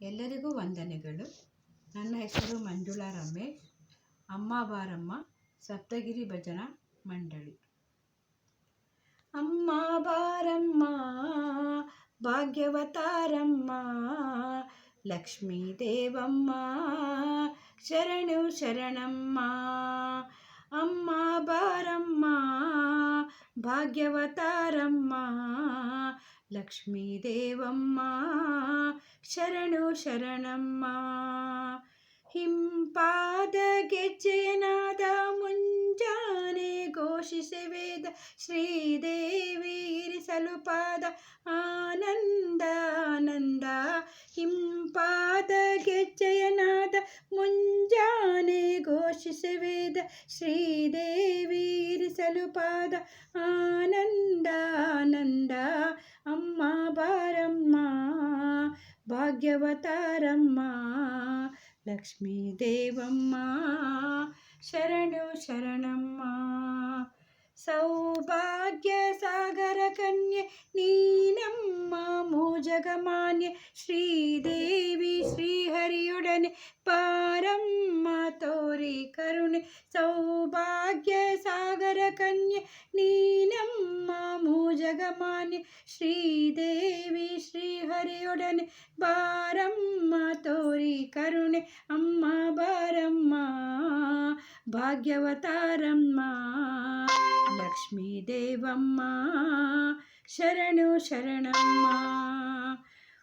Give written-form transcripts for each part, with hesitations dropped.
ಎಲ್ಲರಿಗೂ ವಂದನೆಗಳು. ನನ್ನ ಹೆಸರು ಮಂಜುಳಾ ರಮೇಶ್. ಅಮ್ಮ ಬಾರಮ್ಮ ಸಪ್ತಗಿರಿ ಭಜನಾ ಮಂಡಳಿ. ಅಮ್ಮ ಬಾರಮ್ಮ ಭಾಗ್ಯವತಾರಮ್ಮ, ಲಕ್ಷ್ಮೀ ದೇವಮ್ಮ ಶರಣು ಶರಣಮ್ಮ. ಅಮ್ಮ ಬಾರಮ್ಮ ಭಾಗ್ಯವತಾರಮ್ಮ, ಲಕ್ಷ್ಮೀ ದೇವಮ್ಮ ಶರಣು ಶರಣಮ್ಮ. ಹಿಂಪಾದ ಗೆಜ್ಜೆಯನಾದ ಮುಂಜಾನೆ ಘೋಷಿಸಿ ವೇದ, ಶ್ರೀದೇವಿ ಇರಿಸಲು ಪಾದ ಆನಂದ ಆನಂದ. ಹಿಂಪಾದ ಗೆಜ್ಜೆಯನಾದ ಮುಂಜಾನೆ ಘೋಷಿಸಿ ವೇದ, ಶ್ರೀದೇವಿ ಇರಿಸಲು ಪಾದ ಆನಂದ ಆನಂದ. ಅಮ್ಮ ಬಾರಮ್ಮ ಭಾಗ್ಯವತಾರಮ್ಮ, ಲಕ್ಷ್ಮೀ ದೇವಮ್ಮ ಶರಣು ಶರಣಮ್ಮ. ಸೌಭಾಗ್ಯ ಸಾಗರ ಕನ್ಯೆ ನೀನಮ್ಮ ಮೂಜಗಮಾನ್ಯೆ, ಶ್ರೀದೇವಿ ಶ್ರೀಹರಿಯೊಡನೆ ಪಾರಮ್ಮ ತೋರಿ ಕರುಣೆ. ಸೌಭಾಗ್ಯ ಸಾಗರ ಕನ್ಯೆ ನೀನಮ್ಮ ಮೂಜಗಮಾನ್ಯೆ, ಶ್ರೀದೇವಿ ಶ್ರೀಹರಿಯೊಡನೆ ಬಾರಮ್ಮ ತೋರಿ ಕರುಣೆ. ಅಮ್ಮ ಬಾರಮ್ಮ ಭಾಗ್ಯವತಾರಮ್ಮ, ಲಕ್ಷ್ಮೀ ದೇವಮ್ಮ ಶರಣು ಶರಣಮ್ಮ.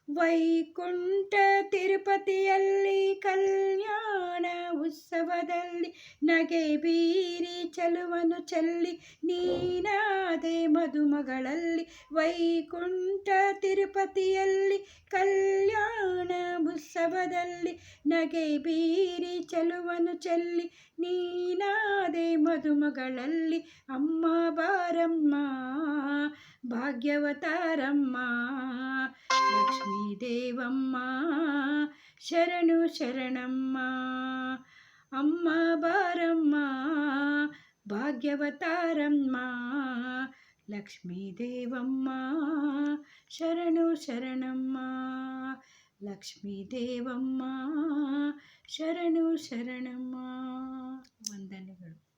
ವೈಕುಂಠ ತಿರುಪತಿಯಲ್ಲಿ ಕಲ್ಯಾಣ ಉತ್ಸವದಲ್ಲಿ ನಗೆ ಬೀರಿ ಚಲುವನು ಚೆಲ್ಲಿ ನೀನಾದೆ ಮದುಮಗಳಲ್ಲಿ. ವೈಕುಂಠ ತಿರುಪತಿಯಲ್ಲಿ ಕಲ್ಯಾಣ ಉತ್ಸವದಲ್ಲಿ ನಗೆ ಬೀರಿ ಚಲುವನು ಚೆಲ್ಲಿ ನೀನಾದೆ ಮದುಮಗಳಲ್ಲಿ. ಅಮ್ಮ ಬಾರಮ್ಮ ಭಾಗ್ಯವತಾರಮ್ಮ, ಲಕ್ಷ್ಮೀ ದೇವಮ್ಮ ಶರಣು ಶರಣಮ್ಮ. ಅಮ್ಮ ಬಾರಮ್ಮ ಭಾಗ್ಯವತಾರಮ್ಮ, ಲಕ್ಷ್ಮೀ ದೇವಮ್ಮ ಶರಣು ಶರಣಮ್ಮ. ಲಕ್ಷ್ಮೀ ದೇವಮ್ಮ ಶರಣು ಶರಣಮ್ಮ. ವಂದನೆಗಳು.